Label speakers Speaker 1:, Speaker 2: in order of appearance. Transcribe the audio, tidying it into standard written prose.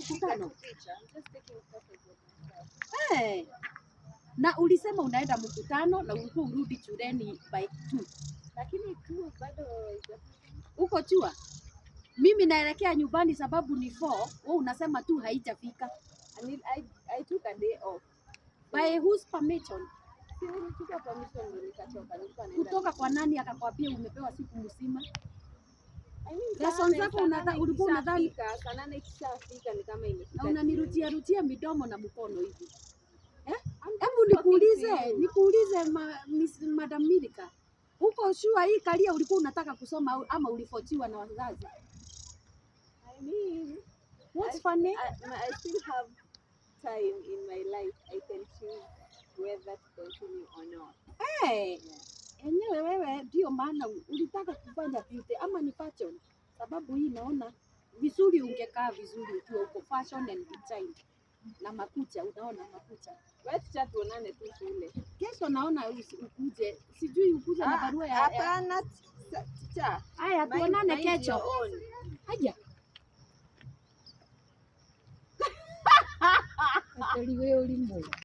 Speaker 1: mkutano? Na ulisema unaenda mkutano na ulikuwa urudi shuleni by 2.
Speaker 2: Lakini 2 bado
Speaker 1: uko chua. Mimi naelekea nyumbani sababu ni 4, wewe unasema 2 haijafika.
Speaker 2: I took a day off.
Speaker 1: By whose permission?
Speaker 2: Nilichukua permission ndio nikatoka.
Speaker 1: Kutoka kwa nani akakwambia umepewa siku mzima? Lesson zako ulikuwa unadhani
Speaker 2: saa 8 ikishafika ni kama imefika.
Speaker 1: Na unanirutia midomo na mkono hivi. Hebu nikuulize Madam Milika. Uko sure hii kalia ulikuwa unataka kusoma ama ulifotiwa na wazazi?
Speaker 2: I mean,
Speaker 1: what's funny?
Speaker 2: I still have time in my life. I can choose whether to continue or not.
Speaker 1: Enyewe wewe ndio maana ulitaka kufanya beauty ama ni fashion? Sababu hii naona vizuri, ungekaa vizuri ukiwa uko fashion and design. Na makucha, unaona makucha.
Speaker 2: Wewe tuonane tu shule.
Speaker 1: Kesho naona ukuje. Sijui ukuje na barua ya
Speaker 2: hapana teacher.
Speaker 1: Haya tuonane kesho. Haya. Atoliwe ulimbo.